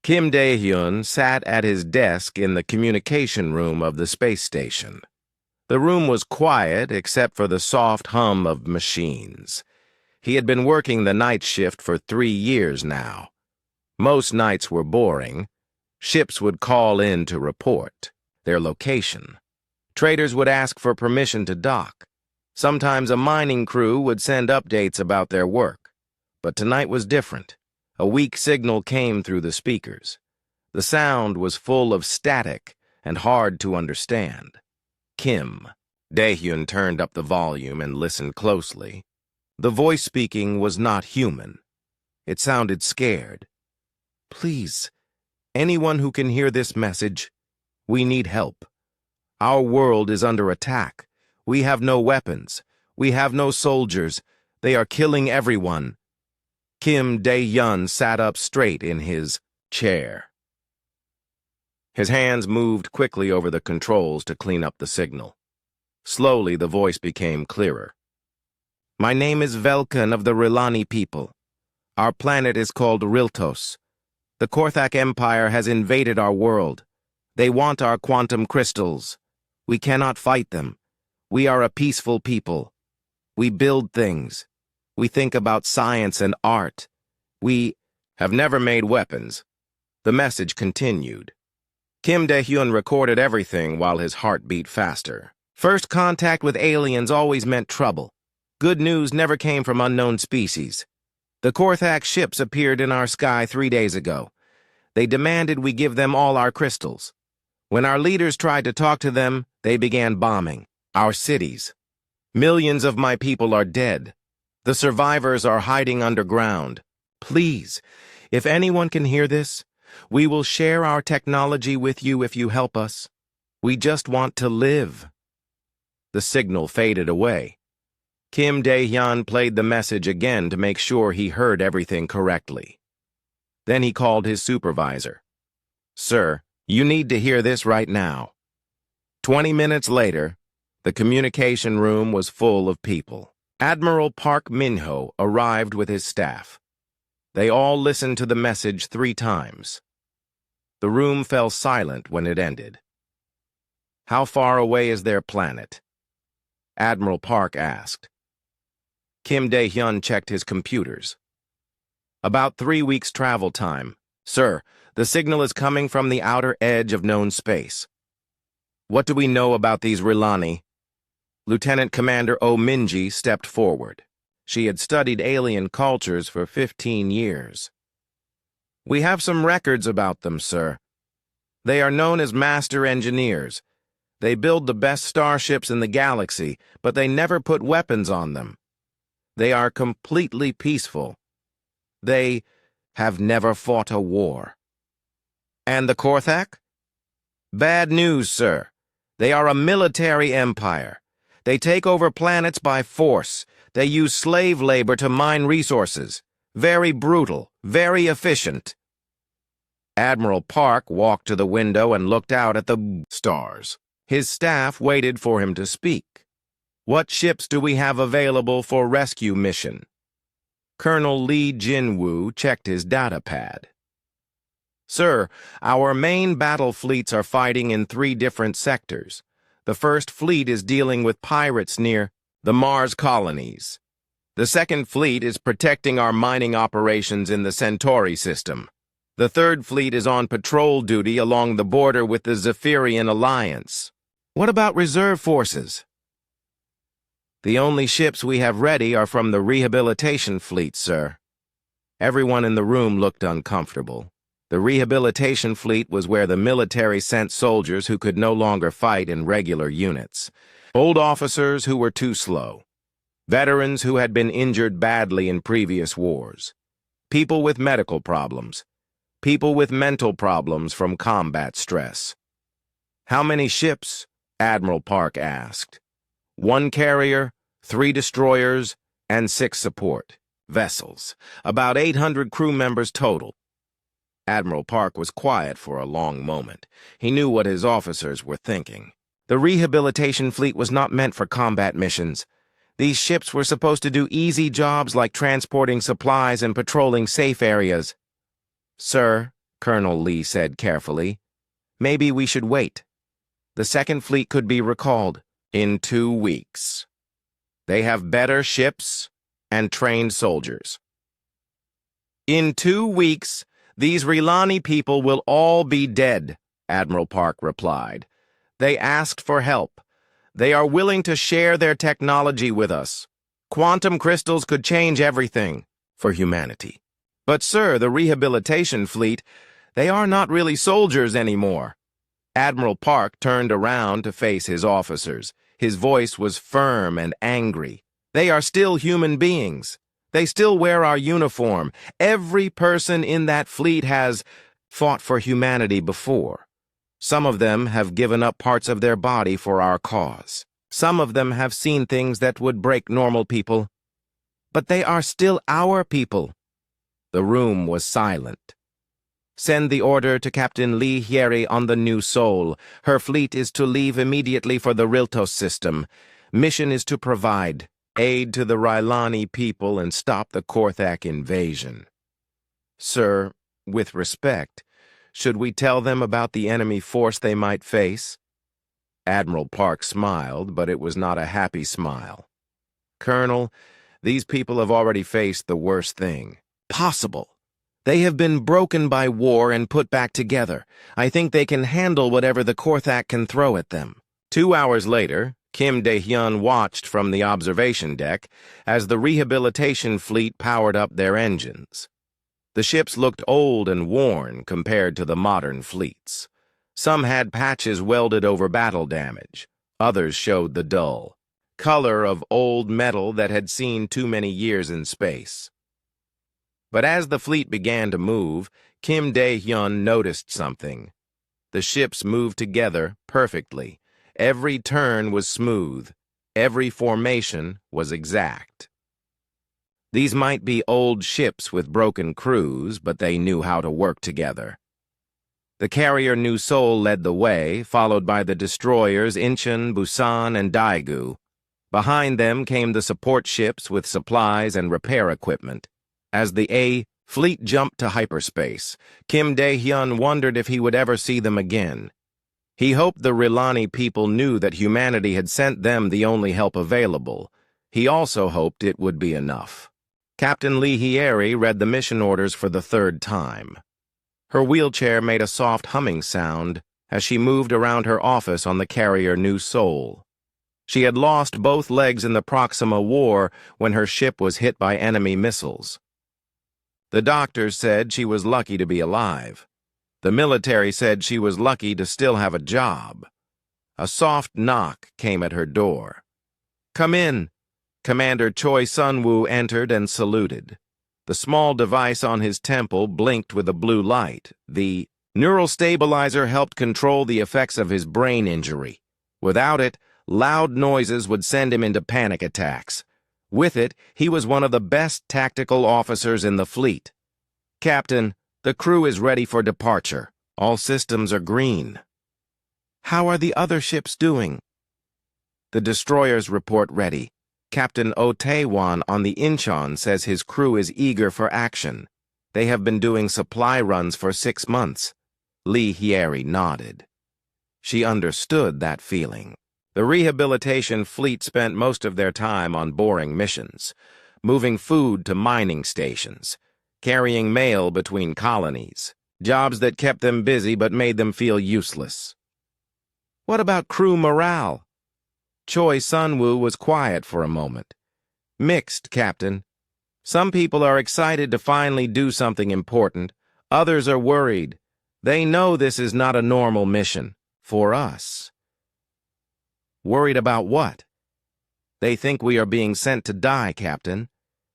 Kim Dae-hyun sat at his desk in the communication room of the space station. The room was quiet except for the soft hum of machines. He had been working the night shift for 3 years now. Most nights were boring. Ships would call in to report their location. Traders would ask for permission to dock. Sometimes a mining crew would send updates about their work. But tonight was different. A weak signal came through the speakers. The sound was full of static and hard to understand. Kim. Dae-hyun turned up the volume and listened closely. The voice speaking was not human. It sounded scared. Please, anyone who can hear this message, we need help. Our world is under attack. We have no weapons. We have no soldiers. They are killing everyone. Kim Dae-hyun sat up straight in his chair. His hands moved quickly over the controls to clean up the signal. Slowly, the voice became clearer. My name is Velkan of the Rilani people. Our planet is called Riltos. The Korthak Empire has invaded our world. They want our quantum crystals. We cannot fight them. We are a peaceful people. We build things. We think about science and art. We have never made weapons. The message continued. Kim Dae-hyun recorded everything while his heart beat faster. First contact with aliens always meant trouble. Good news never came from unknown species. The Korthak ships appeared in our sky 3 days ago. They demanded we give them all our crystals. When our leaders tried to talk to them, they began bombing our cities. Millions of my people are dead. The survivors are hiding underground. Please, if anyone can hear this, we will share our technology with you if you help us. We just want to live. The signal faded away. Kim Dae-hyun played the message again to make sure he heard everything correctly. Then he called his supervisor. Sir, you need to hear this right now. 20 minutes later, the communication room was full of people. Admiral Park Min-ho arrived with his staff. They all listened to the message 3 times. The room fell silent when it ended. How far away is their planet? Admiral Park asked. Kim Dae-hyun checked his computers. About 3 weeks' travel time. Sir, the signal is coming from the outer edge of known space. What do we know about these Rilani? Lieutenant Commander Oh Minji stepped forward. She had studied alien cultures for 15 years. We have some records about them, sir. They are known as master engineers. They build the best starships in the galaxy, but they never put weapons on them. They are completely peaceful. They have never fought a war. And the Korthak? Bad news, sir. They are a military empire. They take over planets by force. They use slave labor to mine resources. Very brutal, very efficient. Admiral Park walked to the window and looked out at the stars. His staff waited for him to speak. What ships do we have available for rescue mission? Colonel Lee Jin-woo checked his data pad. Sir, our main battle fleets are fighting in 3 different sectors. The first fleet is dealing with pirates near the Mars colonies. The second fleet is protecting our mining operations in the Centauri system. The third fleet is on patrol duty along the border with the Zephyrian Alliance. What about reserve forces? The only ships we have ready are from the rehabilitation fleet, sir. Everyone in the room looked uncomfortable. The rehabilitation fleet was where the military sent soldiers who could no longer fight in regular units. Old officers who were too slow. Veterans who had been injured badly in previous wars. People with medical problems. People with mental problems from combat stress. How many ships? Admiral Park asked. 1 carrier, 3 destroyers, and 6 support vessels. About 800 crew members total. Admiral Park was quiet for a long moment. He knew what his officers were thinking. The rehabilitation fleet was not meant for combat missions. These ships were supposed to do easy jobs like transporting supplies and patrolling safe areas. Sir, Colonel Lee said carefully. Maybe we should wait. The Second Fleet could be recalled in 2 weeks. They have better ships and trained soldiers. In 2 weeks, these Rilani people will all be dead, Admiral Park replied. They asked for help. They are willing to share their technology with us. Quantum crystals could change everything for humanity. But, sir, the rehabilitation fleet, they are not really soldiers anymore. Admiral Park turned around to face his officers. His voice was firm and angry. They are still human beings. They still wear our uniform. Every person in that fleet has fought for humanity before. Some of them have given up parts of their body for our cause. Some of them have seen things that would break normal people. But they are still our people. The room was silent. Send the order to Captain Lee Hyeri on the New Soul. Her fleet is to leave immediately for the Riltos system. Mission is to provide aid to the Rilani people and stop the Korthak invasion. Sir, with respect, should we tell them about the enemy force they might face? Admiral Park smiled, but it was not a happy smile. Colonel, these people have already faced the worst thing possible. They have been broken by war and put back together. I think they can handle whatever the Korthak can throw at them. 2 hours later, Kim Dae-hyun watched from the observation deck as the rehabilitation fleet powered up their engines. The ships looked old and worn compared to the modern fleets. Some had patches welded over battle damage. Others showed the dull color of old metal that had seen too many years in space. But as the fleet began to move, Kim Dae-hyun noticed something. The ships moved together perfectly. Every turn was smooth. Every formation was exact. These might be old ships with broken crews, but they knew how to work together. The carrier New Seoul led the way, followed by the destroyers Incheon, Busan, and Daegu. Behind them came the support ships with supplies and repair equipment. As the A fleet jumped to hyperspace, Kim Dae-hyun wondered if he would ever see them again. He hoped the Rilani people knew that humanity had sent them the only help available. He also hoped it would be enough. Captain Lee Hyeri read the mission orders for the 3rd time. Her wheelchair made a soft humming sound as she moved around her office on the carrier New Seoul. She had lost both legs in the Proxima War when her ship was hit by enemy missiles. The doctors said she was lucky to be alive. The military said she was lucky to still have a job. A soft knock came at her door. "Come in." Commander Choi Sun-woo entered and saluted. The small device on his temple blinked with a blue light. The neural stabilizer helped control the effects of his brain injury. Without it, loud noises would send him into panic attacks. With it, he was one of the best tactical officers in the fleet. "Captain, the crew is ready for departure. All systems are green." "How are the other ships doing?" "The destroyers report ready. Captain Oh Tae-won on the Incheon says his crew is eager for action. They have been doing supply runs for 6 months. Lee Hyeri nodded. She understood that feeling. The rehabilitation fleet spent most of their time on boring missions, moving food to mining stations, carrying mail between colonies, jobs that kept them busy but made them feel useless. "What about crew morale?" Choi Sun-woo was quiet for a moment. "Mixed, Captain. Some people are excited to finally do something important. Others are worried. They know this is not a normal mission. For us." "Worried about what?" "They think we are being sent to die, Captain.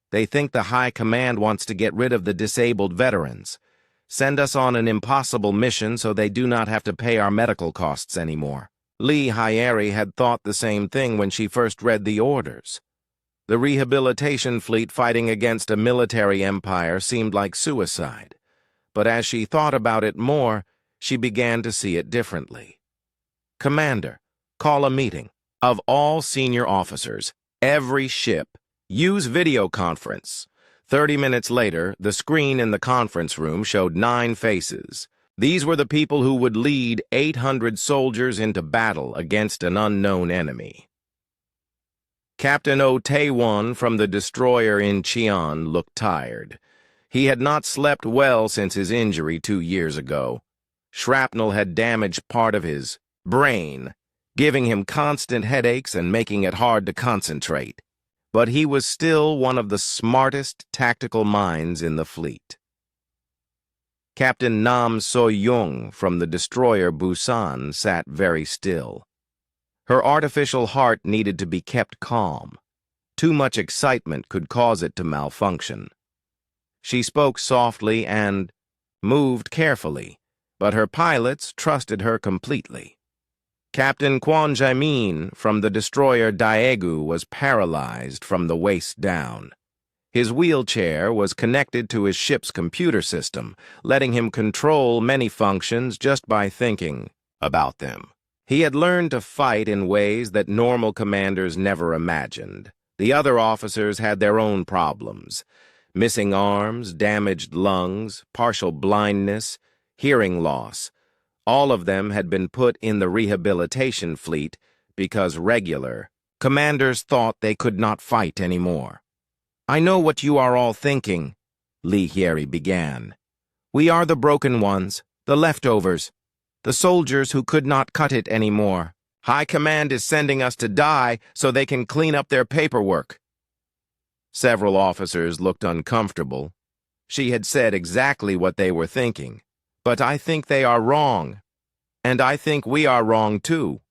They think the High Command wants to get rid of the disabled veterans. Send us on an impossible mission so they do not have to pay our medical costs anymore." Lee Hyeri had thought the same thing when she first read the orders. The rehabilitation fleet fighting against a military empire seemed like suicide. But as she thought about it more, she began to see it differently. "Commander, call a meeting. Of all senior officers, every ship, use video conference. 30 minutes later, the screen in the conference room showed 9 faces. These were the people who would lead 800 soldiers into battle against an unknown enemy. Captain O-Taewon from the destroyer Incheon looked tired. He had not slept well since his injury 2 years ago. Shrapnel had damaged part of his brain, giving him constant headaches and making it hard to concentrate. But he was still one of the smartest tactical minds in the fleet. Captain Nam So-young from the destroyer Busan sat very still. Her artificial heart needed to be kept calm. Too much excitement could cause it to malfunction. She spoke softly and moved carefully, but her pilots trusted her completely. Captain Kwon Jae-min from the destroyer Daegu was paralyzed from the waist down. His wheelchair was connected to his ship's computer system, letting him control many functions just by thinking about them. He had learned to fight in ways that normal commanders never imagined. The other officers had their own problems: missing arms, damaged lungs, partial blindness, hearing loss. All of them had been put in the rehabilitation fleet because regular commanders thought they could not fight anymore. "I know what you are all thinking," Lee Hyeri began. "We are the broken ones, the leftovers, the soldiers who could not cut it anymore. High Command is sending us to die so they can clean up their paperwork." Several officers looked uncomfortable. She had said exactly what they were thinking. "But I think they are wrong. And I think we are wrong too."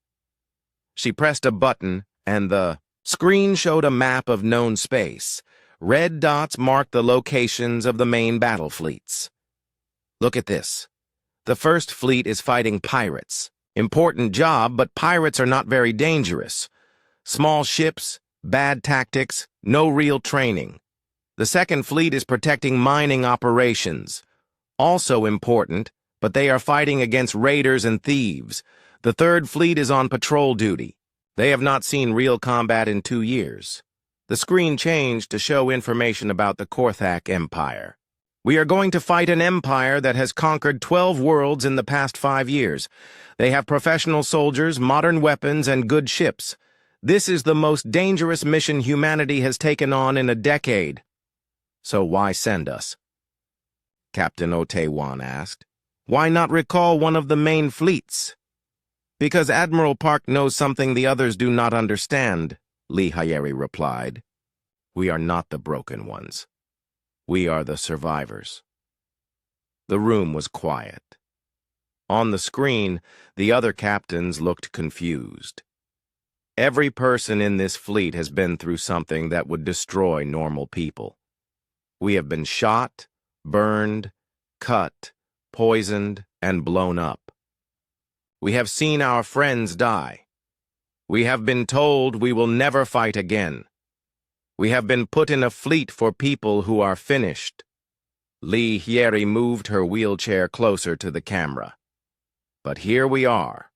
She pressed a button, and the screen showed a map of known space. Red dots marked the locations of the main battle fleets. "Look at this. The first fleet is fighting pirates. Important job, but pirates are not very dangerous. Small ships, bad tactics, no real training. The second fleet is protecting mining operations. Also important, but they are fighting against raiders and thieves. The third fleet is on patrol duty. They have not seen real combat in 2 years. The screen changed to show information about the Korthak Empire. "We are going to fight an empire that has conquered 12 worlds in the past 5 years. They have professional soldiers, modern weapons, and good ships. This is the most dangerous mission humanity has taken on in a decade. So why send us?" Captain O-Taewon asked. "Why not recall one of the main fleets?" "Because Admiral Park knows something the others do not understand," Lee Hyeri replied. "We are not the broken ones. We are the survivors." The room was quiet. On the screen, the other captains looked confused. Every person in this fleet has been through something that would destroy normal people. We have been shot, burned, cut, poisoned, and blown up. We have seen our friends die. We have been told we will never fight again. We have been put in a fleet for people who are finished. Lee Hyeri moved her wheelchair closer to the camera. But here we are,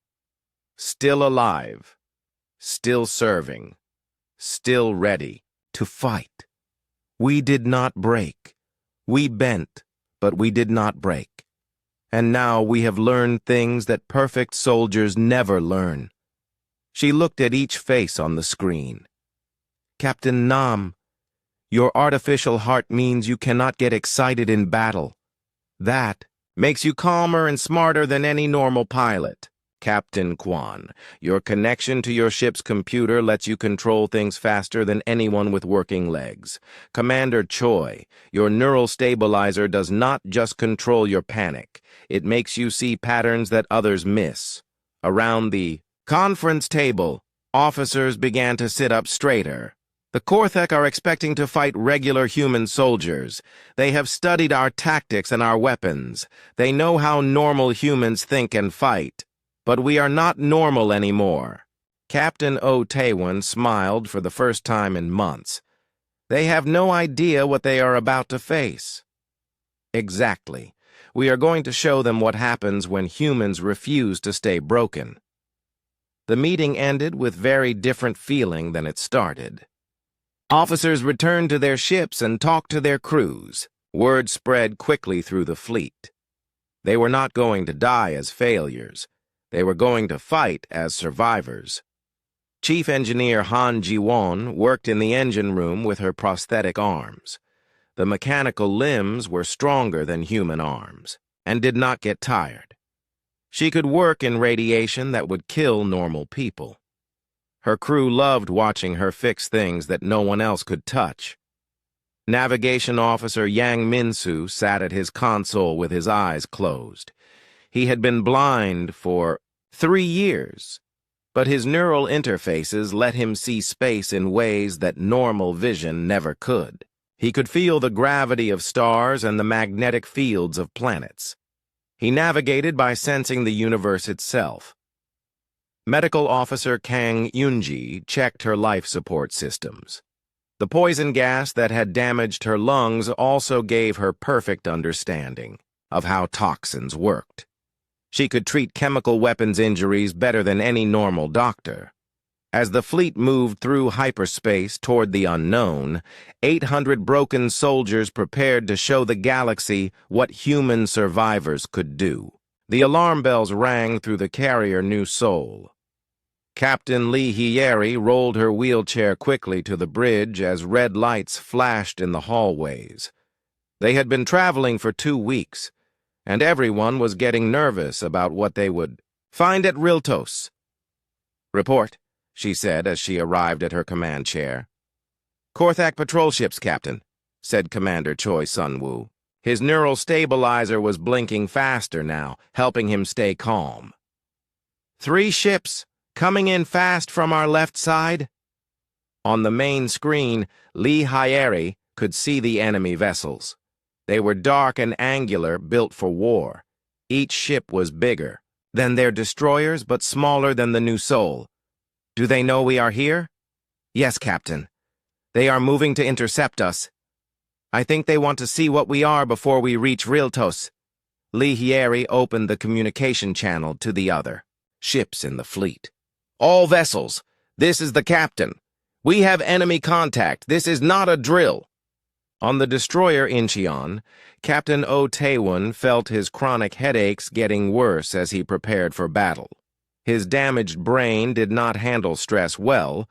still alive, still serving, still ready to fight. We did not break. We bent, but we did not break. And now we have learned things that perfect soldiers never learn. She looked at each face on the screen. "Captain Nam, your artificial heart means you cannot get excited in battle. That makes you calmer and smarter than any normal pilot. Captain Kwon, your connection to your ship's computer lets you control things faster than anyone with working legs. Commander Choi, your neural stabilizer does not just control your panic. It makes you see patterns that others miss." Around the conference table, officers began to sit up straighter. "The Korthak are expecting to fight regular human soldiers. They have studied our tactics and our weapons. They know how normal humans think and fight. But we are not normal anymore." Captain O-Taewon smiled for the first time in months. "They have no idea what they are about to face." "Exactly. We are going to show them what happens when humans refuse to stay broken." The meeting ended with very different feeling than it started. Officers returned to their ships and talked to their crews. Word spread quickly through the fleet. They were not going to die as failures. They were going to fight as survivors. Chief Engineer Han Ji-won worked in the engine room with her prosthetic arms. The mechanical limbs were stronger than human arms and did not get tired. She could work in radiation that would kill normal people. Her crew loved watching her fix things that no one else could touch. Navigation Officer Yang Min-soo sat at his console with his eyes closed. He had been blind for 3 years, but his neural interfaces let him see space in ways that normal vision never could. He could feel the gravity of stars and the magnetic fields of planets. He navigated by sensing the universe itself. Medical Officer Kang Yoonji checked her life support systems. The poison gas that had damaged her lungs also gave her perfect understanding of how toxins worked. She could treat chemical weapons injuries better than any normal doctor. As the fleet moved through hyperspace toward the unknown, 800 broken soldiers prepared to show the galaxy what human survivors could do. The alarm bells rang through the carrier New Seoul. Captain Lee Hyeri rolled her wheelchair quickly to the bridge as red lights flashed in the hallways. They had been traveling for 2 weeks, and everyone was getting nervous about what they would find at Riltos. "Report," she said as she arrived at her command chair. "Korthak patrol ships, Captain," said Commander Choi Sun-woo. His neural stabilizer was blinking faster now, helping him stay calm. "3 ships, coming in fast from our left side." On the main screen, Lee Hyeri could see the enemy vessels. They were dark and angular, built for war. Each ship was bigger than their destroyers, but smaller than the New Seoul. "Do they know we are here?" "Yes, Captain. They are moving to intercept us. I think they want to see what we are before we reach Riltos." Lee Hyeri opened the communication channel to the other ships in the fleet. "All vessels, this is the captain. We have enemy contact. This is not a drill." On the destroyer Incheon, Captain Oh Tae-won felt his chronic headaches getting worse as he prepared for battle. His damaged brain did not handle stress well,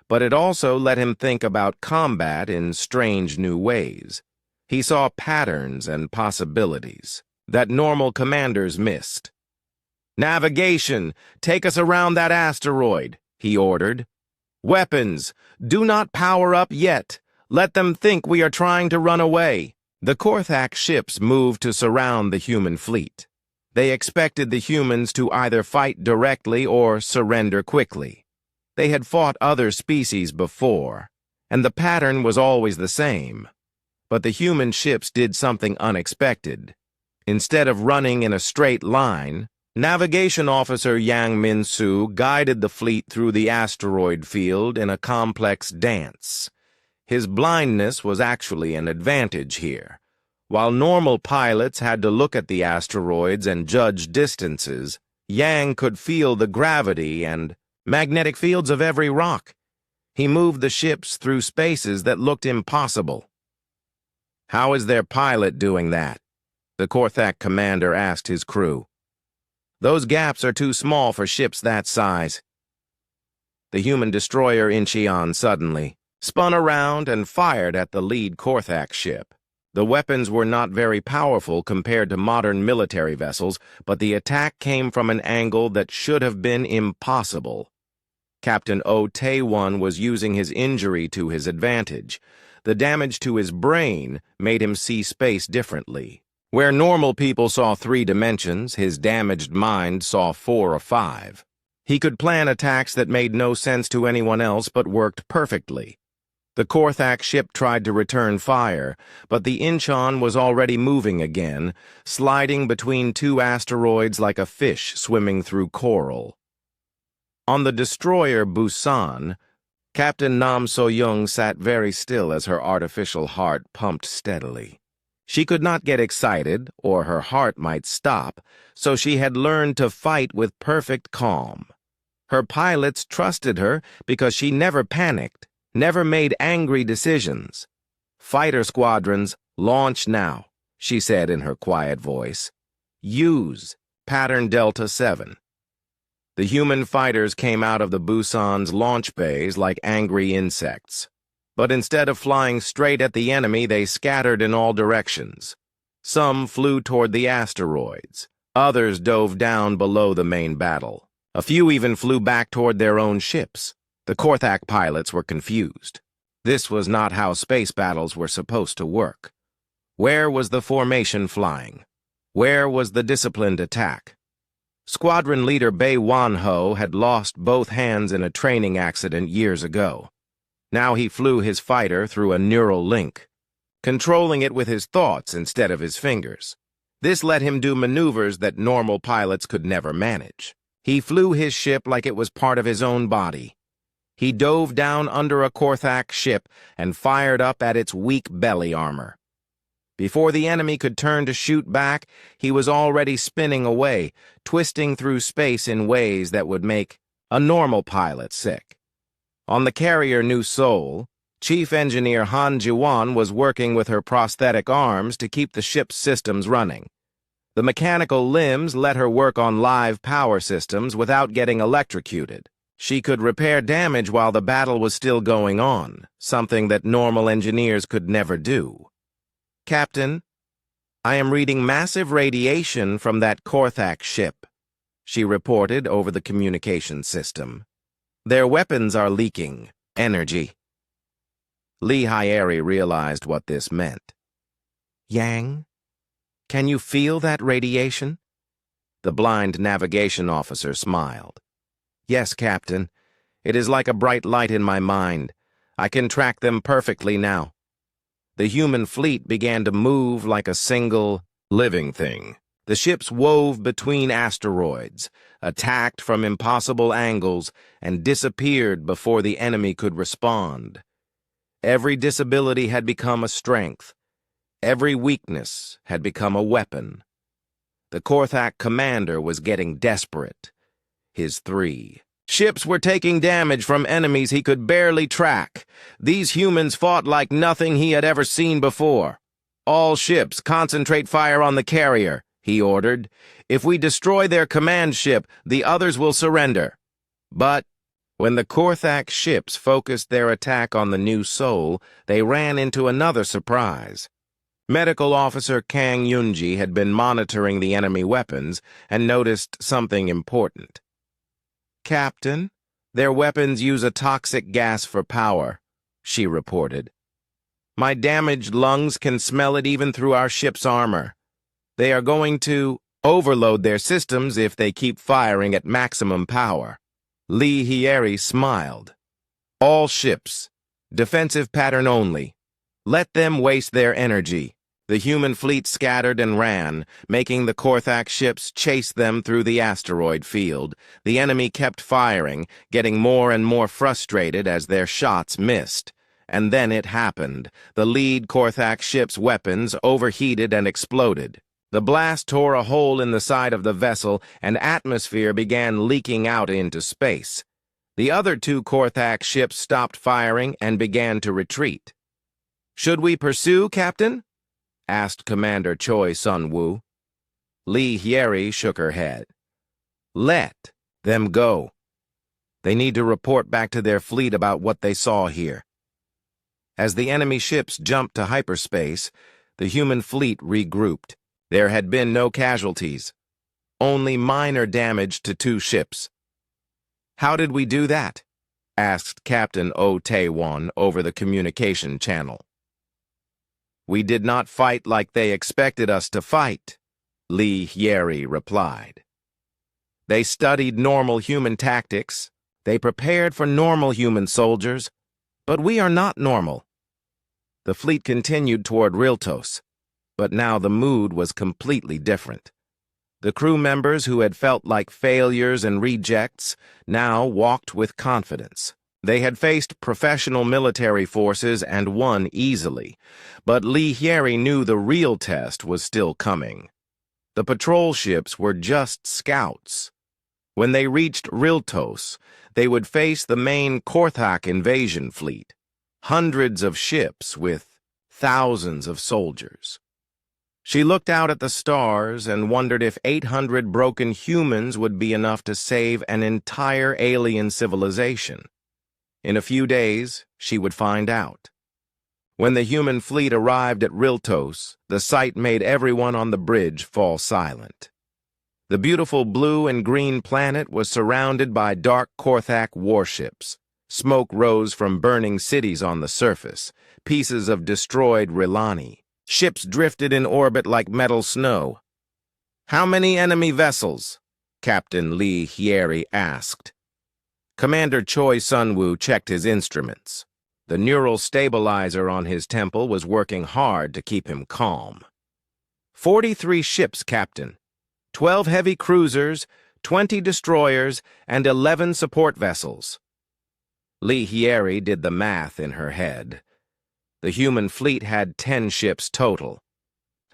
but it also let him think about combat in strange new ways. He saw patterns and possibilities that normal commanders missed. "Navigation, take us around that asteroid," he ordered. "Weapons, do not power up yet. Let them think we are trying to run away." The Korthak ships moved to surround the human fleet. They expected the humans to either fight directly or surrender quickly. They had fought other species before, and the pattern was always the same. But the human ships did something unexpected. Instead of running in a straight line, Navigation Officer Yang Min-soo guided the fleet through the asteroid field in a complex dance. His blindness was actually an advantage here. While normal pilots had to look at the asteroids and judge distances, Yang could feel the gravity and magnetic fields of every rock. He moved the ships through spaces that looked impossible. "How is their pilot doing that?" the Korthak commander asked his crew. "Those gaps are too small for ships that size." The human destroyer Incheon suddenly spun around and fired at the lead Korthak ship. The weapons were not very powerful compared to modern military vessels, but the attack came from an angle that should have been impossible. Captain Oh Tae-won was using his injury to his advantage. The damage to his brain made him see space differently. Where normal people saw 3 dimensions, his damaged mind saw 4 or 5. He could plan attacks that made no sense to anyone else but worked perfectly. The Korthak ship tried to return fire, but the Incheon was already moving again, sliding between 2 asteroids like a fish swimming through coral. On the destroyer Busan, Captain Nam So-young sat very still as her artificial heart pumped steadily. She could not get excited, or her heart might stop, so she had learned to fight with perfect calm. Her pilots trusted her because she never panicked, never made angry decisions. "Fighter squadrons, launch now," she said in her quiet voice. "Use Pattern Delta 7. The human fighters came out of the Busan's launch bays like angry insects. But instead of flying straight at the enemy, they scattered in all directions. Some flew toward the asteroids. Others dove down below the main battle. A few even flew back toward their own ships. The Korthak pilots were confused. This was not how space battles were supposed to work. Where was the formation flying? Where was the disciplined attack? Squadron leader Bei Wanho had lost both hands in a training accident years ago. Now he flew his fighter through a neural link, controlling it with his thoughts instead of his fingers. This let him do maneuvers that normal pilots could never manage. He flew his ship like it was part of his own body. He dove down under a Korthak ship and fired up at its weak belly armor. Before the enemy could turn to shoot back, he was already spinning away, twisting through space in ways that would make a normal pilot sick. On the carrier New Seoul, Chief Engineer Han Jiwan was working with her prosthetic arms to keep the ship's systems running. The mechanical limbs let her work on live power systems without getting electrocuted. She could repair damage while the battle was still going on, something that normal engineers could never do. "Captain, I am reading massive radiation from that Korthak ship," she reported over the communication system. "Their weapons are leaking energy." Lee Hyeri realized what this meant. "Yang, can you feel that radiation?" The blind navigation officer smiled. "Yes, Captain. It is like a bright light in my mind. I can track them perfectly now." The human fleet began to move like a single, living thing. The ships wove between asteroids, attacked from impossible angles, and disappeared before the enemy could respond. Every disability had become a strength. Every weakness had become a weapon. The Korthak commander was getting desperate. His 3 ships were taking damage from enemies he could barely track. These humans fought like nothing he had ever seen before. "All ships, concentrate fire on the carrier," he ordered. "If we destroy their command ship, the others will surrender." But when the Korthak ships focused their attack on the New Seoul, they ran into another surprise. Medical Officer Kang Yunji had been monitoring the enemy weapons and noticed something important. "Captain, their weapons use a toxic gas for power," she reported. "My damaged lungs can smell it even through our ship's armor. They are going to overload their systems if they keep firing at maximum power." Lee Hyeri smiled. "All ships, defensive pattern only. Let them waste their energy." The human fleet scattered and ran, making the Korthak ships chase them through the asteroid field. The enemy kept firing, getting more and more frustrated as their shots missed. And then it happened. The lead Korthak ship's weapons overheated and exploded. The blast tore a hole in the side of the vessel, and atmosphere began leaking out into space. The other 2 Korthak ships stopped firing and began to retreat. "Should we pursue, Captain?" asked Commander Choi Sun-woo. Lee Hyeri shook her head. "Let them go. They need to report back to their fleet about what they saw here." As the enemy ships jumped to hyperspace, the human fleet regrouped. There had been no casualties, only minor damage to 2 ships. "How did we do that?" asked Captain Oh Tae-won over the communication channel. "We did not fight like they expected us to fight," Lee Hyeri replied. "They studied normal human tactics. They prepared for normal human soldiers. But we are not normal." The fleet continued toward Riltos, but now the mood was completely different. The crew members who had felt like failures and rejects now walked with confidence. They had faced professional military forces and won easily, but Lee Hyeri knew the real test was still coming. The patrol ships were just scouts. When they reached Riltos, they would face the main Korthak invasion fleet. hundreds of ships with thousands of soldiers. She looked out at the stars and wondered if 800 broken humans would be enough to save an entire alien civilization. In a few days, she would find out. When the human fleet arrived at Riltos, the sight made everyone on the bridge fall silent. The beautiful blue and green planet was surrounded by dark Korthak warships. Smoke rose from burning cities on the surface, pieces of destroyed Rilani. Ships drifted in orbit like metal snow. "How many enemy vessels?" Captain Lee Hyeri asked. Commander Choi Sunwoo checked his instruments. The neural stabilizer on his temple was working hard to keep him calm. 43 ships, Captain. 12 heavy cruisers, 20 destroyers, and 11 support vessels. Lee Hyeri did the math in her head. The human fleet had 10 ships total.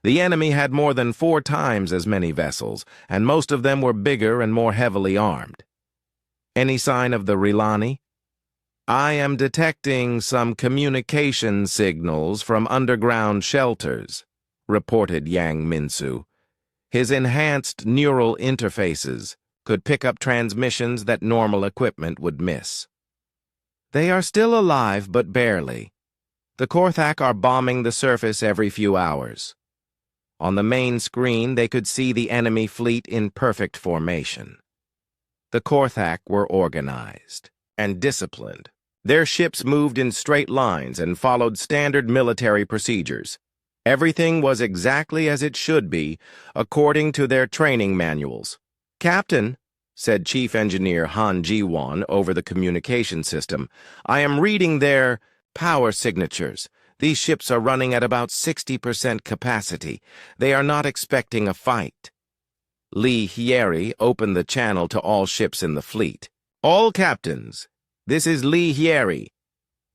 The enemy had more than 4 times as many vessels, and most of them were bigger and more heavily armed. Any sign of the Rilani? "I am detecting some communication signals from underground shelters," reported Yang Minsu. His enhanced neural interfaces could pick up transmissions that normal equipment would miss. "They are still alive, but barely. The Korthak are bombing the surface every few hours." On the main screen, they could see the enemy fleet in perfect formation. The Korthak were organized and disciplined. Their ships moved in straight lines and followed standard military procedures. Everything was exactly as it should be, according to their training manuals. "Captain," said Chief Engineer Han Ji-won over the communication system, "I am reading their power signatures. These ships are running at about 60% capacity. They are not expecting a fight." Lee Hyeri opened the channel to all ships in the fleet. "All captains, this is Lee Hyeri.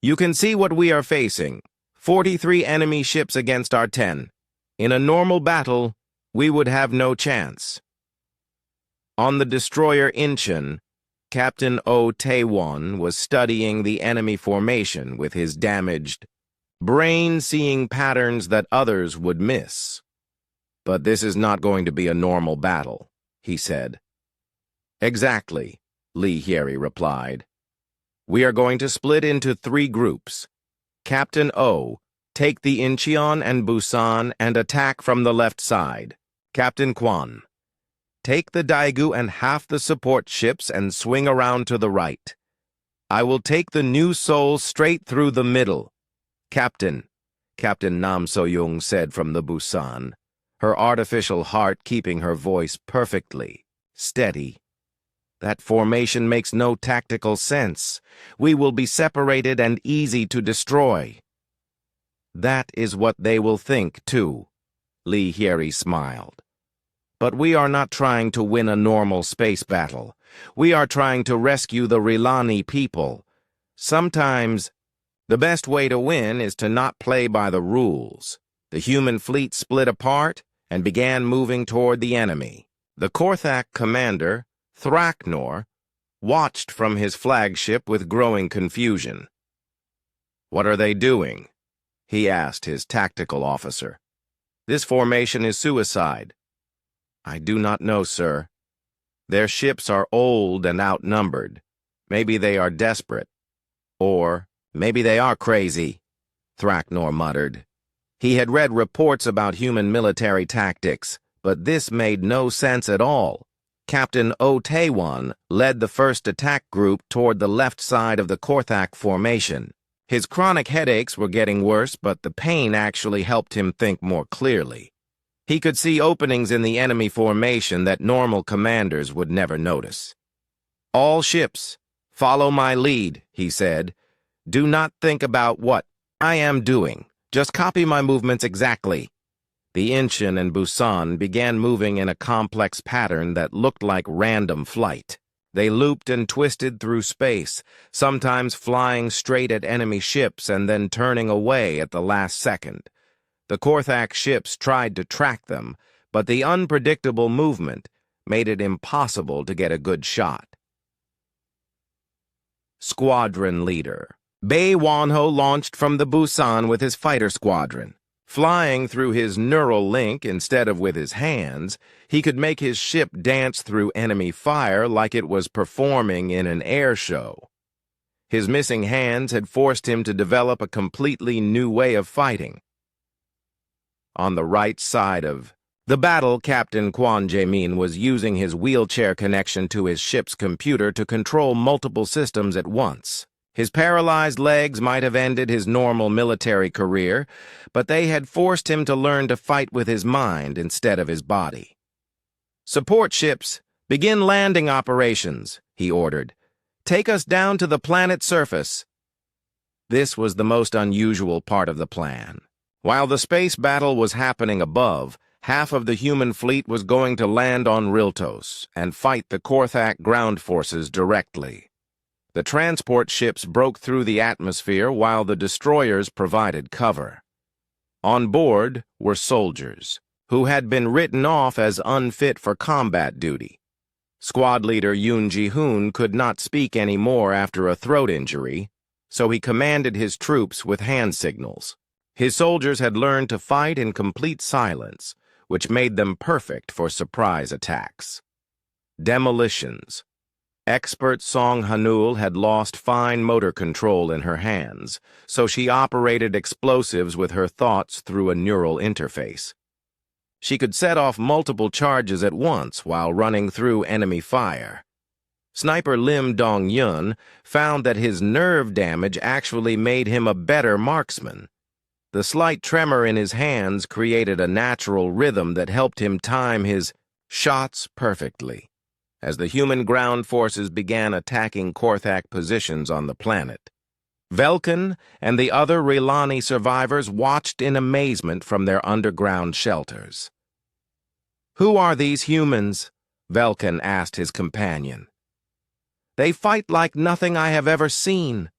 You can see what we are facing. 43 enemy ships against our 10. In a normal battle, we would have no chance." On the destroyer Incheon, Captain Oh Taewon was studying the enemy formation with his damaged brain, seeing patterns that others would miss. "But this is not going to be a normal battle," he said. "Exactly," Lee Hyeri replied. "We are going to split into 3 groups. Captain O, take the Incheon and Busan and attack from the left side. Captain Kwan, take the Daegu and half the support ships and swing around to the right. I will take the New Seoul straight through the middle. Captain Nam So-young said from the Busan, her artificial heart keeping her voice perfectly steady. "That formation makes no tactical sense. We will be separated and easy to destroy." "That is what they will think, too," Lee Hyeri smiled. "But we are not trying to win a normal space battle. We are trying to rescue the Rilani people. Sometimes, the best way to win is to not play by the rules." The human fleet split apart and began moving toward the enemy. The Korthak commander, Thraknor, watched from his flagship with growing confusion. "What are they doing?" he asked his tactical officer. "This formation is suicide." "I do not know, sir. Their ships are old and outnumbered. Maybe they are desperate. Or maybe they are crazy," Thraknor muttered. He had read reports about human military tactics, but this made no sense at all. Captain Oh Taewon led the first attack group toward the left side of the Korthak formation. His chronic headaches were getting worse, but the pain actually helped him think more clearly. He could see openings in the enemy formation that normal commanders would never notice. "All ships, follow my lead," he said. "Do not think about what I am doing. Just copy my movements exactly." The Incheon and Busan began moving in a complex pattern that looked like random flight. They looped and twisted through space, sometimes flying straight at enemy ships and then turning away at the last second. The Korthak ships tried to track them, but the unpredictable movement made it impossible to get a good shot. Squadron Leader. Bei Wanho launched from the Busan with his fighter squadron. Flying through his neural link instead of with his hands, he could make his ship dance through enemy fire like it was performing in an air show. His missing hands had forced him to develop a completely new way of fighting. On the right side of the battle, Captain Kwon Jae-min was using his wheelchair connection to his ship's computer to control multiple systems at once. His paralyzed legs might have ended his normal military career, but they had forced him to learn to fight with his mind instead of his body. "Support ships, begin landing operations," he ordered. "Take us down to the planet's surface." This was the most unusual part of the plan. While the space battle was happening above, half of the human fleet was going to land on Riltos and fight the Korthak ground forces directly. The transport ships broke through the atmosphere while the destroyers provided cover. On board were soldiers, who had been written off as unfit for combat duty. Squad leader Yoon Ji-hoon could not speak anymore after a throat injury, so he commanded his troops with hand signals. His soldiers had learned to fight in complete silence, which made them perfect for surprise attacks. Demolitions. Expert Song Hanul had lost fine motor control in her hands, so she operated explosives with her thoughts through a neural interface. She could set off multiple charges at once while running through enemy fire. Sniper Lim Dong-yun found that his nerve damage actually made him a better marksman. The slight tremor in his hands created a natural rhythm that helped him time his shots perfectly, as the human ground forces began attacking Korthak positions on the planet. Velkin and the other Rilani survivors watched in amazement from their underground shelters. "Who are these humans?" Velkin asked his companion. "They fight like nothing I have ever seen."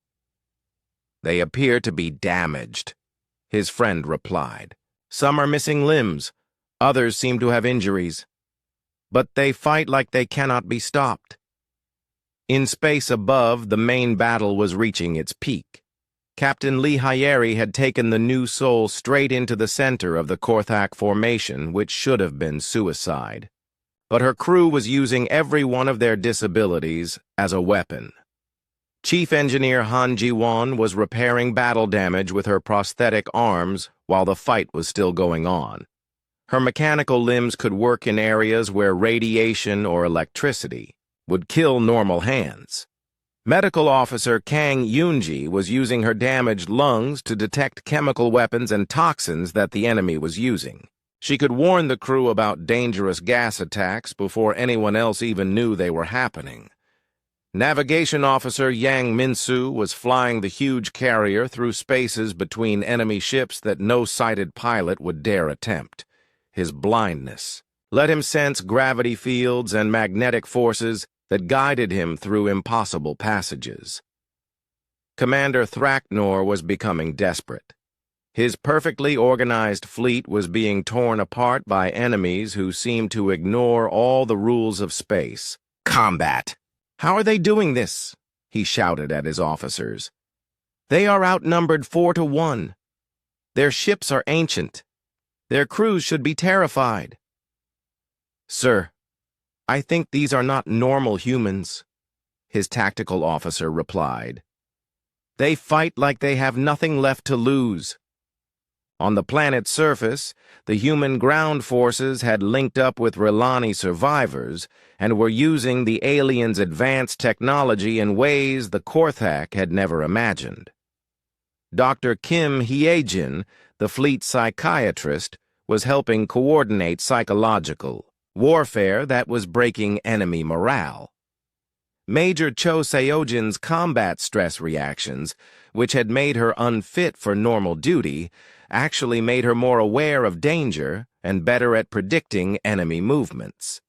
"They appear to be damaged," his friend replied. "Some are missing limbs, others seem to have injuries. But they fight like they cannot be stopped." In space above, the main battle was reaching its peak. Captain Lee Hyeri had taken the new soul straight into the center of the Korthak formation, which should have been suicide. But her crew was using every one of their disabilities as a weapon. Chief Engineer Han Ji-won was repairing battle damage with her prosthetic arms while the fight was still going on. Her mechanical limbs could work in areas where radiation or electricity would kill normal hands. Medical Officer Kang Yoonji was using her damaged lungs to detect chemical weapons and toxins that the enemy was using. She could warn the crew about dangerous gas attacks before anyone else even knew they were happening. Navigation Officer Yang Min-soo was flying the huge carrier through spaces between enemy ships that no sighted pilot would dare attempt. His blindness let him sense gravity fields and magnetic forces that guided him through impossible passages. Commander Thraknor was becoming desperate. His perfectly organized fleet was being torn apart by enemies who seemed to ignore all the rules of space. "Combat! How are they doing this?" he shouted at his officers. "They are outnumbered 4-1. Their ships are ancient. Their crews should be terrified." "Sir, I think these are not normal humans," his tactical officer replied. "They fight like they have nothing left to lose." On the planet's surface, the human ground forces had linked up with Rilani survivors and were using the aliens' advanced technology in ways the Korthak had never imagined. Dr. Kim Hye-jin, the fleet psychiatrist, was helping coordinate psychological warfare that was breaking enemy morale. Major Cho Seojin's combat stress reactions, which had made her unfit for normal duty, actually made her more aware of danger and better at predicting enemy movements.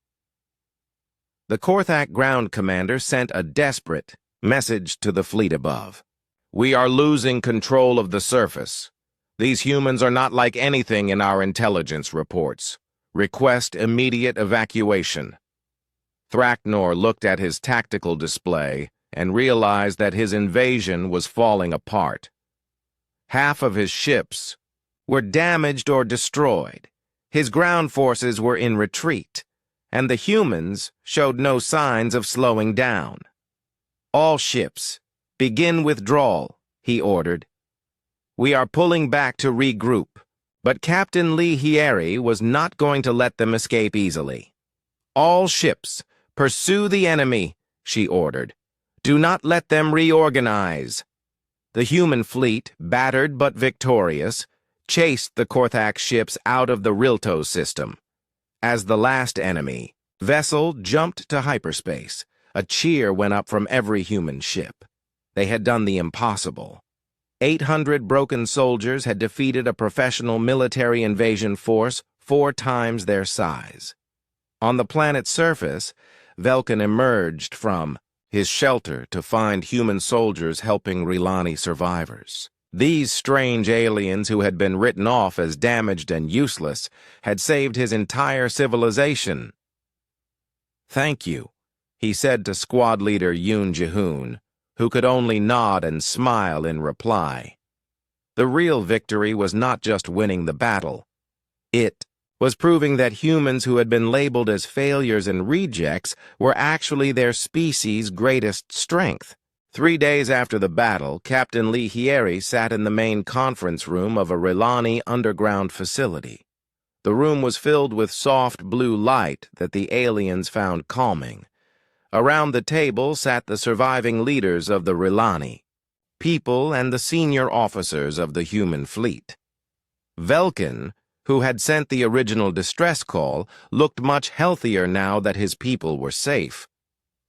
The Korthak ground commander sent a desperate message to the fleet above. "We are losing control of the surface. These humans are not like anything in our intelligence reports. Request immediate evacuation." Thraknor looked at his tactical display and realized that his invasion was falling apart. Half of his ships were damaged or destroyed. His ground forces were in retreat, and the humans showed no signs of slowing down. "All ships, begin withdrawal," he ordered. "We are pulling back to regroup." But Captain Lee Hieri was not going to let them escape easily. "All ships, pursue the enemy," she ordered. "Do not let them reorganize." The human fleet, battered but victorious, chased the Korthak ships out of the Riltos system. As the last enemy vessel jumped to hyperspace, a cheer went up from every human ship. They had done the impossible. 800 broken soldiers had defeated a professional military invasion force 4 times their size. On the planet's surface, Velkin emerged from his shelter to find human soldiers helping Rilani survivors. These strange aliens who had been written off as damaged and useless had saved his entire civilization. "Thank you," he said to squad leader Yoon Ji-hoon, who could only nod and smile in reply. The real victory was not just winning the battle. It was proving that humans who had been labeled as failures and rejects were actually their species' greatest strength. 3 days after the battle, Captain Lee Hieri sat in the main conference room of a Rilani underground facility. The room was filled with soft blue light that the aliens found calming. Around the table sat the surviving leaders of the Rilani, people and the senior officers of the human fleet. Velkin, who had sent the original distress call, looked much healthier now that his people were safe.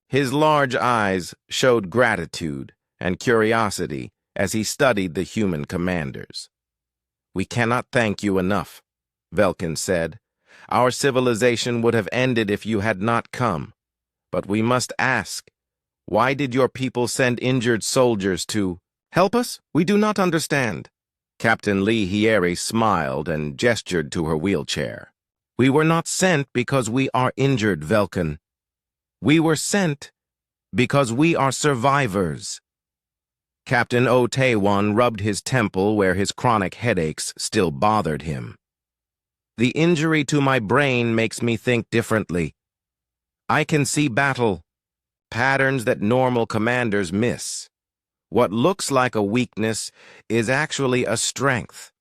His large eyes showed gratitude and curiosity as he studied the human commanders. "We cannot thank you enough," Velkin said. "Our civilization would have ended if you had not come. But we must ask, why did your people send injured soldiers to help us? We do not understand." Captain Lee Hieri smiled and gestured to her wheelchair. "We were not sent because we are injured, Velkin. We were sent because we are survivors." Captain O Taewon rubbed his temple where his chronic headaches still bothered him. "The injury to my brain makes me think differently. I can see battle, patterns that normal commanders miss. What looks like a weakness is actually a strength."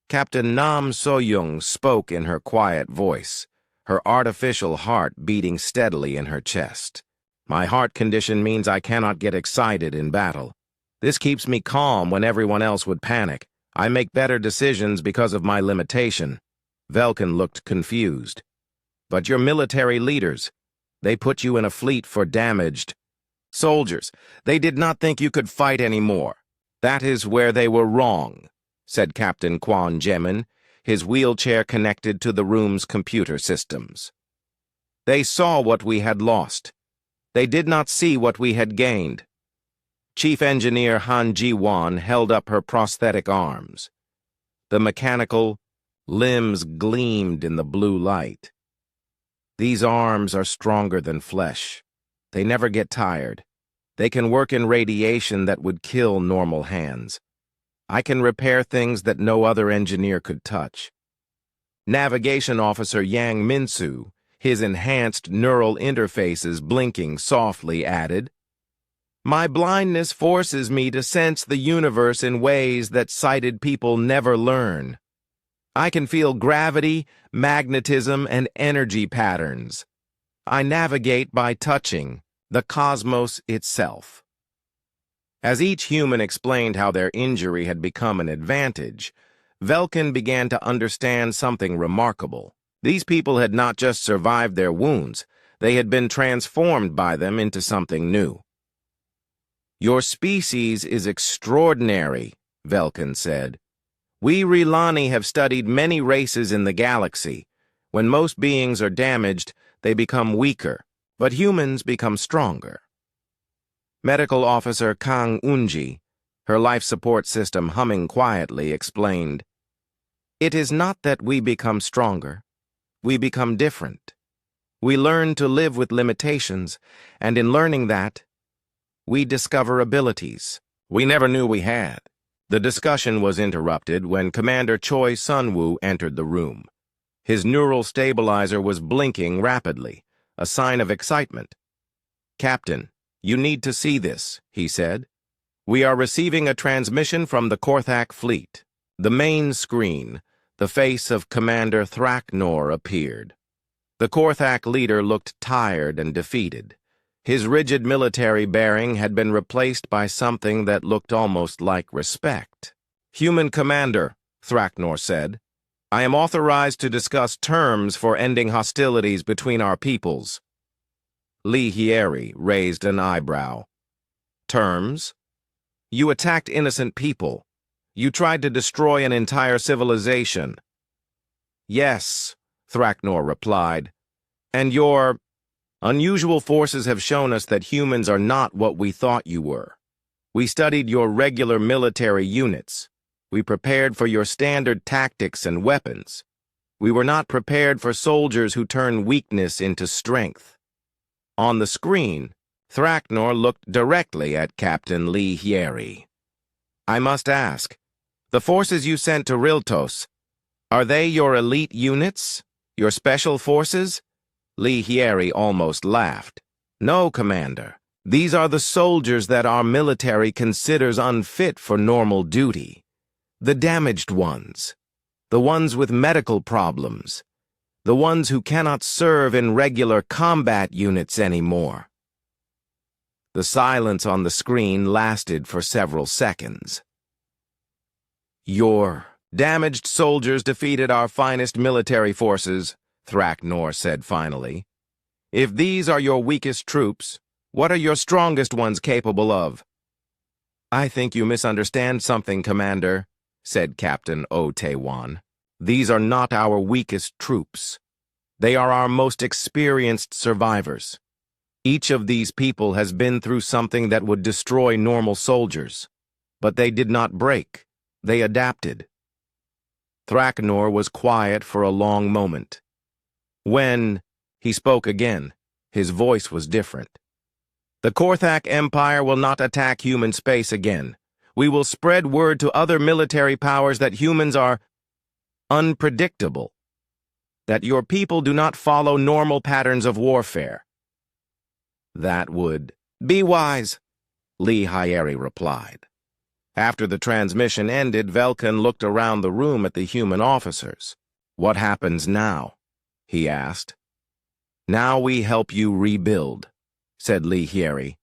Captain Nam So-young spoke in her quiet voice, her artificial heart beating steadily in her chest. "My heart condition means I cannot get excited in battle. This keeps me calm when everyone else would panic. I make better decisions because of my limitation." Velkin looked confused. "But your military leaders, they put you in a fleet for damaged soldiers. They did not think you could fight anymore." "That is where they were wrong," said Captain Kwon Jemin, his wheelchair connected to the room's computer systems. "They saw what we had lost. They did not see what we had gained." Chief Engineer Han Ji-won held up her prosthetic arms. The mechanical limbs gleamed in the blue light. "These arms are stronger than flesh. They never get tired. They can work in radiation that would kill normal hands. I can repair things that no other engineer could touch." Navigation Officer Yang Min-soo, his enhanced neural interfaces blinking softly, added, "My blindness forces me to sense the universe in ways that sighted people never learn. I can feel gravity, magnetism, and energy patterns. I navigate by touching the cosmos itself." As each human explained how their injury had become an advantage, Velkin began to understand something remarkable. These people had not just survived their wounds, they had been transformed by them into something new. "Your species is extraordinary," Velkin said. "We Rilani have studied many races in the galaxy. When most beings are damaged, they become weaker, but humans become stronger." Medical Officer Kang Unji, her life support system humming quietly, explained, "It is not that we become stronger. We become different. We learn to live with limitations, and in learning that, we discover abilities we never knew we had. The discussion was interrupted when Commander Choi Sun-woo entered the room. His neural stabilizer was blinking rapidly, a sign of excitement. "Captain, you need to see this," he said. "We are receiving a transmission from the Korthak fleet." The main screen, the face of Commander Thraknor appeared. The Korthak leader looked tired and defeated. His rigid military bearing had been replaced by something that looked almost like respect. "Human Commander," Thraknor said, "I am authorized to discuss terms for ending hostilities between our peoples." Lee Hyeri raised an eyebrow. "Terms? You attacked innocent people. You tried to destroy an entire civilization." "Yes," Thraknor replied, "and your unusual forces have shown us that humans are not what we thought you were. We studied your regular military units. We prepared for your standard tactics and weapons. We were not prepared for soldiers who turn weakness into strength." On the screen, Thraknor looked directly at Captain Lee Hyeri. "I must ask, the forces you sent to Riltos, are they your elite units? Your special forces?" Lee Hyeri almost laughed. "No, Commander. These are the soldiers that our military considers unfit for normal duty. The damaged ones. The ones with medical problems. The ones who cannot serve in regular combat units anymore." The silence on the screen lasted for several seconds. "Your damaged soldiers defeated our finest military forces," Thraknor said finally. "If these are your weakest troops, what are your strongest ones capable of?" "I think you misunderstand something, Commander," said Captain O Taewon. "These are not our weakest troops. They are our most experienced survivors. Each of these people has been through something that would destroy normal soldiers. But they did not break. They adapted." Thraknor was quiet for a long moment. When he spoke again, his voice was different. "The Korthak Empire will not attack human space again. We will spread word to other military powers that humans are unpredictable, that your people do not follow normal patterns of warfare." "That would be wise," Lee Hyeri replied. After the transmission ended, Velkin looked around the room at the human officers. "What happens now?" he asked. "Now we help you rebuild," said Lee Hyeri.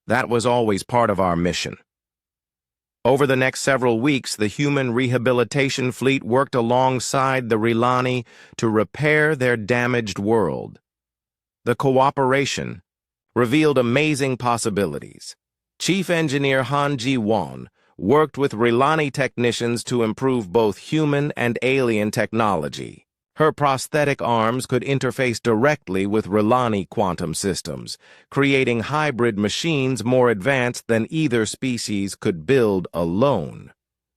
"That was always part of our mission." Over the next several weeks, the human rehabilitation fleet worked alongside the Rilani to repair their damaged world. The cooperation revealed amazing possibilities. Chief Engineer Han Ji-won worked with Rilani technicians to improve both human and alien technology. Her prosthetic arms could interface directly with Rilani quantum systems, creating hybrid machines more advanced than either species could build alone.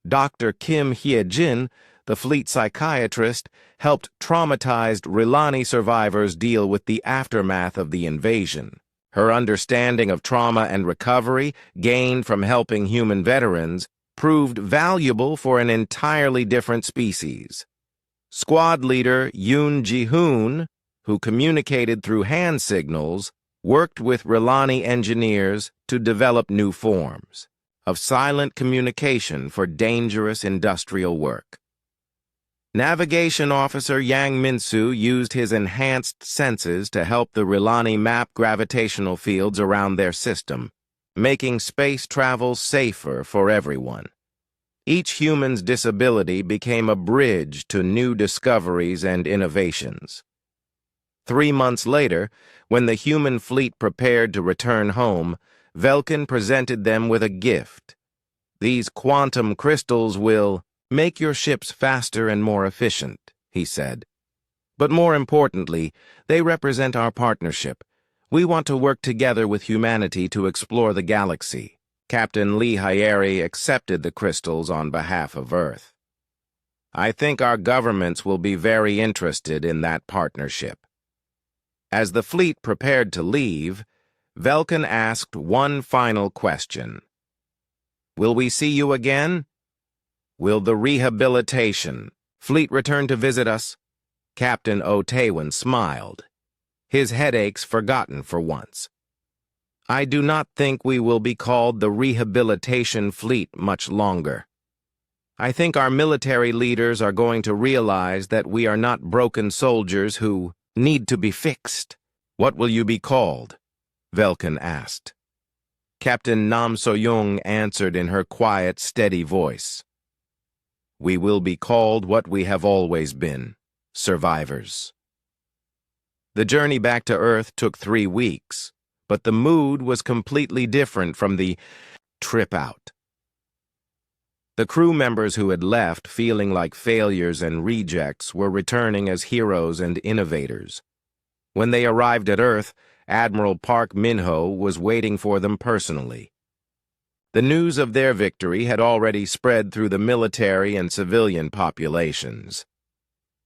Dr. Kim Hye-jin, the fleet psychiatrist, helped traumatized Rilani survivors deal with the aftermath of the invasion. Her understanding of trauma and recovery, gained from helping human veterans, proved valuable for an entirely different species. Squad leader Yoon Ji-hoon, who communicated through hand signals, worked with Rilani engineers to develop new forms of silent communication for dangerous industrial work. Navigation Officer Yang Min-soo used his enhanced senses to help the Rilani map gravitational fields around their system, making space travel safer for everyone. Each human's disability became a bridge to new discoveries and innovations. 3 months later, when the human fleet prepared to return home, Velkin presented them with a gift. "These quantum crystals will make your ships faster and more efficient," he said. "But more importantly, they represent our partnership. We want to work together with humanity to explore the galaxy." Captain Lee Hyeri accepted the crystals on behalf of Earth. "I think our governments will be very interested in that partnership." As the fleet prepared to leave, Velkin asked one final question. Will we see you again? Will the rehabilitation fleet return to visit us? Captain O'Taywin smiled, his headaches forgotten for once. I do not think we will be called the rehabilitation fleet much longer. I think our military leaders are going to realize that we are not broken soldiers who need to be fixed. What will you be called? Velkin asked. Captain Nam So-young answered in her quiet, steady voice. We will be called what we have always been, survivors. The journey back to Earth took 3 weeks, but the mood was completely different from the trip out. The crew members who had left feeling like failures and rejects were returning as heroes and innovators. When they arrived at Earth, Admiral Park Min-ho was waiting for them personally. The news of their victory had already spread through the military and civilian populations.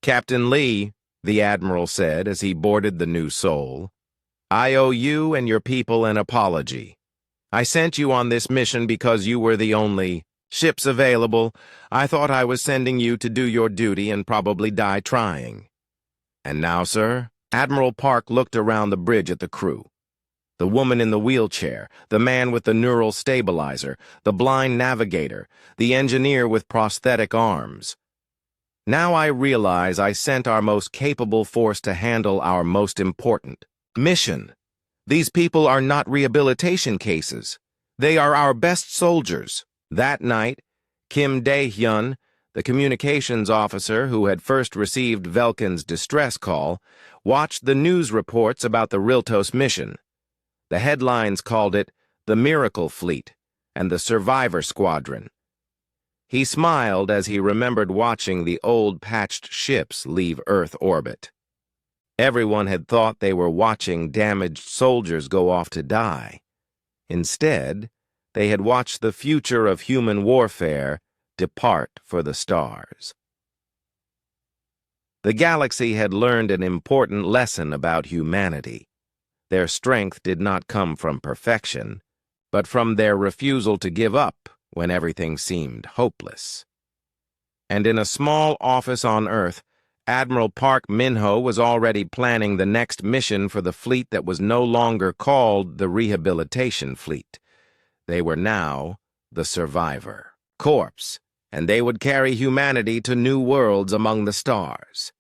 Captain Lee, the Admiral said as he boarded the new Soul, I owe you and your people an apology. I sent you on this mission because you were the only ships available. I thought I was sending you to do your duty and probably die trying. And now, sir? Admiral Park looked around the bridge at the crew. The woman in the wheelchair, the man with the neural stabilizer, the blind navigator, the engineer with prosthetic arms. Now I realize I sent our most capable force to handle our most important mission. These people are not rehabilitation cases. They are our best soldiers. That night, Kim Dae-hyun, the communications officer who had first received Velkin's distress call, watched the news reports about the Riltos mission. The headlines called it the Miracle Fleet and the Survivor Squadron. He smiled as he remembered watching the old patched ships leave Earth orbit. Everyone had thought they were watching damaged soldiers go off to die. Instead, they had watched the future of human warfare depart for the stars. The galaxy had learned an important lesson about humanity. Their strength did not come from perfection, but from their refusal to give up when everything seemed hopeless. And in a small office on Earth, Admiral Park Min-ho was already planning the next mission for the fleet that was no longer called the Rehabilitation Fleet. They were now the Survivor Corps, and they would carry humanity to new worlds among the stars.